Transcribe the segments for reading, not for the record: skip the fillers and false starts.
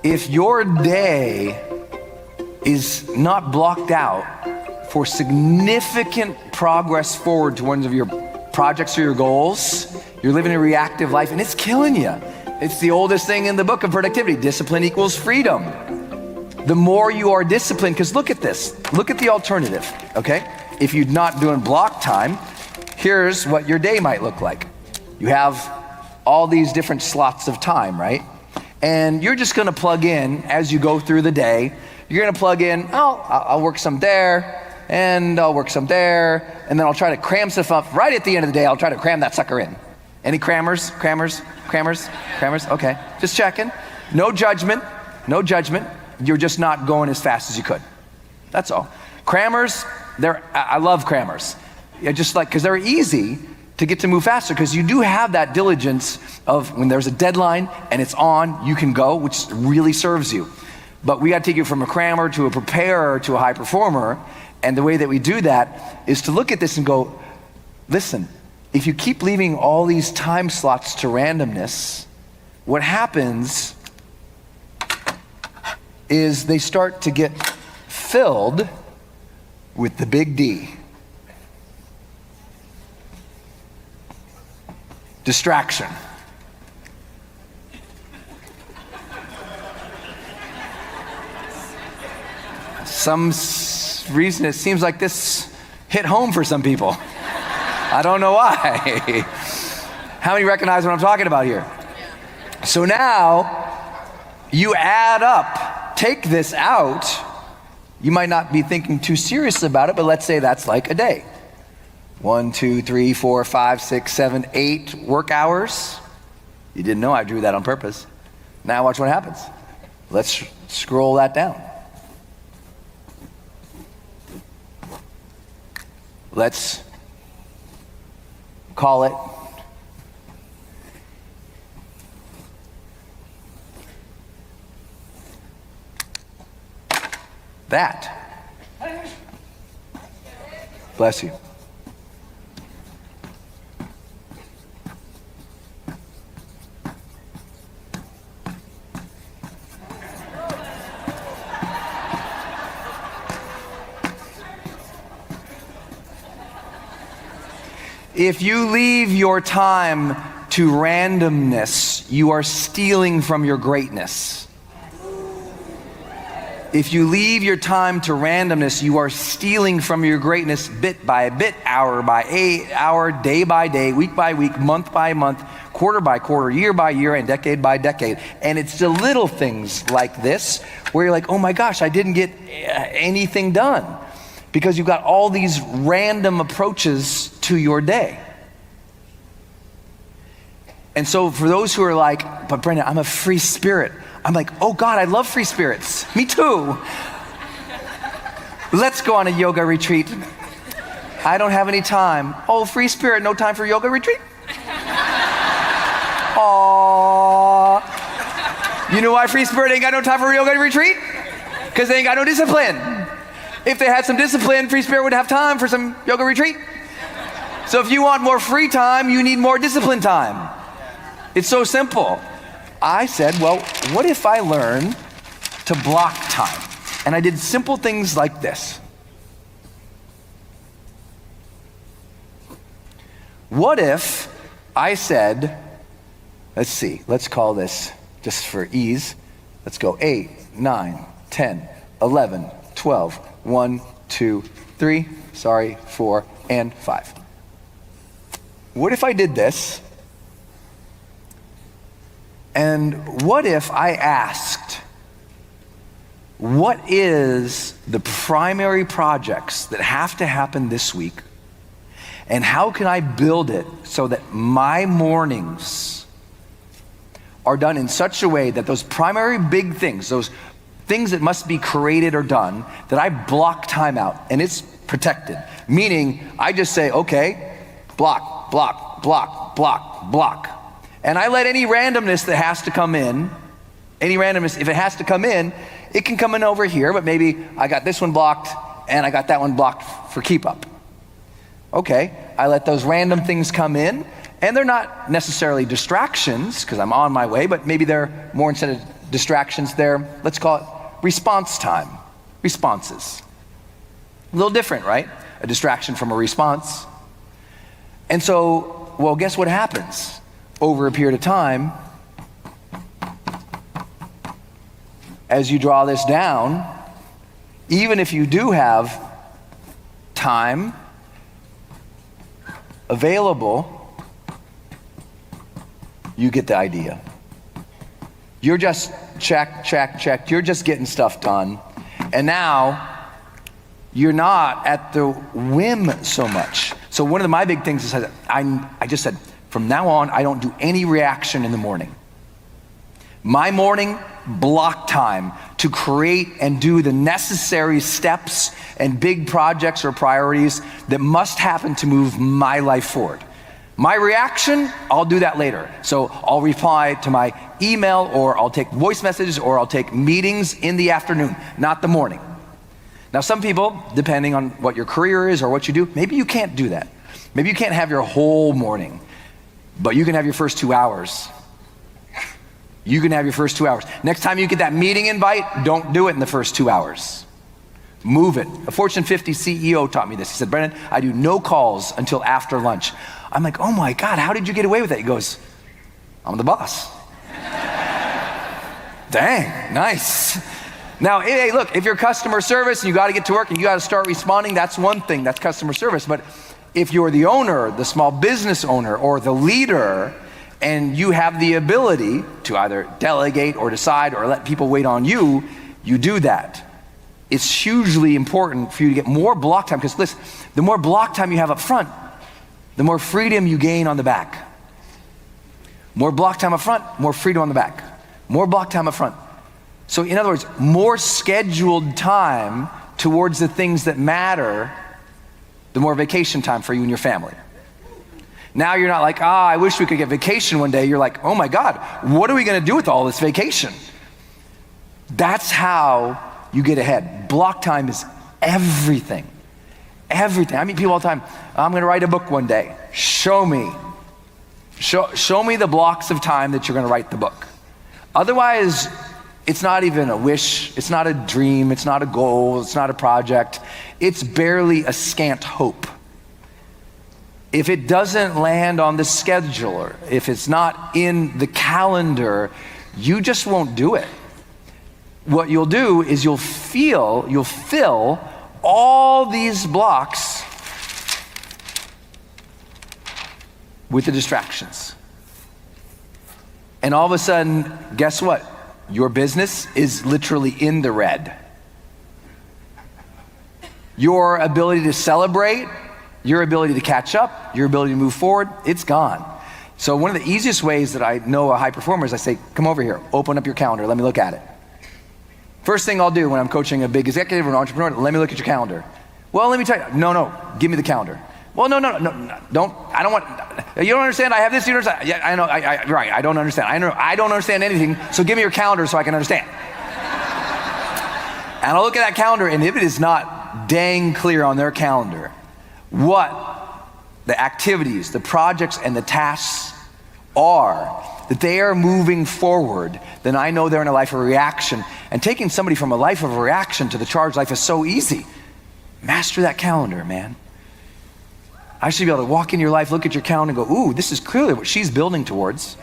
If your day is not blocked out for significant progress forward to one of your projects or your goals, you're living a reactive life and it's killing you. It's the oldest thing in the book of productivity. Discipline equals freedom. The more you are disciplined, because look at this. Look at the alternative, okay? If you're not doing block time, here's what your day might look like. You have all these different slots of time, right? And you're just gonna plug in as you go through the day. You're gonna plug in, I'll work some there, and I'll work some there, and then I'll try to cram stuff up. Right at the end of the day, I'll try to cram that sucker in. Any crammers? Okay, just checking. No judgment. You're just not going as fast as you could. That's all. Crammers, I love crammers. Just like, because they're easy to get to move faster, because you do have that diligence of when there's a deadline and it's on, you can go, which really serves you. But we got to take you from a crammer to a preparer to a high performer. And the way that we do that is to look at this and go, listen, if you keep leaving all these time slots to randomness, what happens is they start to get filled with the big D. Distraction. Some reason it seems like this hit home for some people. I don't know why. How many recognize what I'm talking about here? So now you add up, take this out. You might not be thinking too seriously about it, but let's say that's like a day. 1, 2, 3, 4, 5, 6, 7, 8 work hours. You didn't know I drew that on purpose. Now watch what happens. Let's scroll that down. Let's call it that. Bless you. If you leave your time to randomness, you are stealing from your greatness. If you leave your time to randomness, you are stealing from your greatness bit by bit, hour by hour, day by day, week by week, month by month, quarter by quarter, year by year, and decade by decade. And it's the little things like this where you're like, oh my gosh, I didn't get anything done. Because you've got all these random approaches to your day. And so for those who are like, but Brendan, I'm a free spirit. I'm like, oh God, I love free spirits. Me too. Let's go on a yoga retreat. I don't have any time. Oh, free spirit, no time for yoga retreat? Aww. You know why free spirit ain't got no time for yoga retreat? Because they ain't got no discipline. If they had some discipline, free spirit would have time for some yoga retreat. So if you want more free time, you need more discipline time. It's so simple. I said, well, what if I learn to block time? And I did simple things like this. What if I said, let's see, let's call this, just for ease, let's go 8, 9, 10, 11, 12, 1, 2, 3, 4, and 5. What if I did this? And what if I asked, what is the primary projects that have to happen this week? And how can I build it so that my mornings are done in such a way that those primary big things, those things that must be created or done, that I block time out and it's protected. Meaning I just say, okay, block, block, block, block, block. And I let any randomness that has to come in, if it has to come in, it can come in over here, but maybe I got this one blocked and I got that one blocked for keep up. Okay, I let those random things come in, and they're not necessarily distractions because I'm on my way, but maybe they're more instead of distractions there. Let's call it response time, responses. A little different, right? A distraction from a response. And so, well, guess what happens? Over a period of time, as you draw this down, even if you do have time available, you get the idea. You're just check. You're just getting stuff done. And now you're not at the whim so much. So one of my big things is I just said, from now on, I don't do any reaction in the morning. My morning block time to create and do the necessary steps and big projects or priorities that must happen to move my life forward. My reaction, I'll do that later. So I'll reply to my email, or I'll take voice messages, or I'll take meetings in the afternoon, not the morning. Now some people, depending on what your career is or what you do, maybe you can't do that. Maybe you can't have your whole morning, but you can have your first 2 hours. You can have your first 2 hours. Next time you get that meeting invite, don't do it in the first 2 hours. Move it. A Fortune 50 CEO taught me this. He said, Brennan, I do no calls until after lunch. I'm like, oh my God, how did you get away with that? He goes, I'm the boss. Dang, nice. Now, hey, look, if you're customer service and you got to get to work and you got to start responding, that's one thing, that's customer service. But if you're the owner, the small business owner, or the leader, and you have the ability to either delegate or decide or let people wait on you, you do that. It's hugely important for you to get more block time, because listen, the more block time you have up front, the more freedom you gain on the back. More block time up front, more freedom on the back. More block time up front. So in other words, more scheduled time towards the things that matter, the more vacation time for you and your family. Now you're not like, I wish we could get vacation one day. You're like, oh my God, what are we gonna do with all this vacation? That's how you get ahead. Block time is everything. Everything. I meet people all the time. I'm gonna write a book one day. Show me. Show me the blocks of time that you're gonna write the book. Otherwise, it's not even a wish, it's not a dream, it's not a goal, it's not a project. It's barely a scant hope. If it doesn't land on the scheduler, if it's not in the calendar, you just won't do it. What you'll do is you'll fill all these blocks with the distractions. And all of a sudden, guess what? Your business is literally in the red. Your ability to celebrate, your ability to catch up, your ability to move forward, it's gone. So one of the easiest ways that I know a high performer is I say, come over here, open up your calendar, let me look at it. First thing I'll do when I'm coaching a big executive or an entrepreneur, let me look at your calendar. Well, let me tell you, no, give me the calendar. Well, no, I don't want, you don't understand, I have this, you don't understand. Yeah, I know, right, I don't understand. I don't understand anything, so give me your calendar so I can understand. And I'll look at that calendar, and if it is not dang clear on their calendar what the activities, the projects, and the tasks are, that they are moving forward, then I know they're in a life of reaction. And taking somebody from a life of reaction to the charged life is so easy. Master that calendar, man. I should be able to walk in your life, look at your calendar, and go, ooh, this is clearly what she's building towards.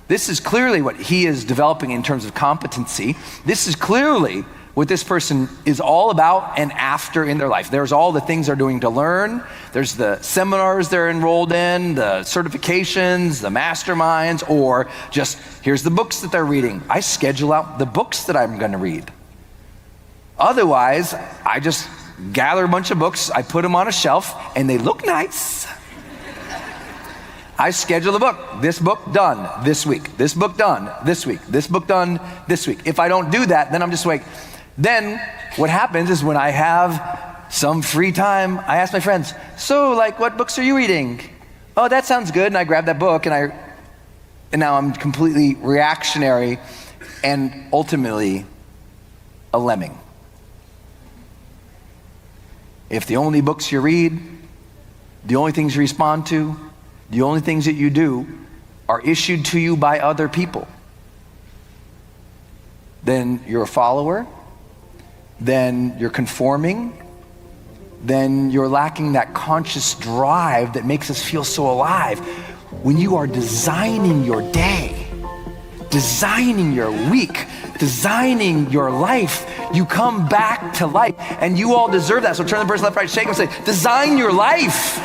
This is clearly what he is developing in terms of competency. This is clearly what this person is all about and after in their life. There's all the things they're doing to learn. There's the seminars they're enrolled in, the certifications, the masterminds, or just here's the books that they're reading. I schedule out the books that I'm gonna read. Otherwise, I just gather a bunch of books, I put them on a shelf, and they look nice. I schedule the book. This book done this week. This book done this week. This book done this week. If I don't do that, then I'm just like, then what happens is when I have some free time, I ask my friends, so like what books are you reading? Oh, that sounds good. And I grab that book and now I'm completely reactionary and ultimately a lemming. If the only books you read, the only things you respond to, the only things that you do are issued to you by other people, then you're a follower, then you're conforming, then you're lacking that conscious drive that makes us feel so alive. When you are designing your day, designing your week, designing your life, you come back to life, and you all deserve that. So turn to the person left, right, shake them, say, design your life.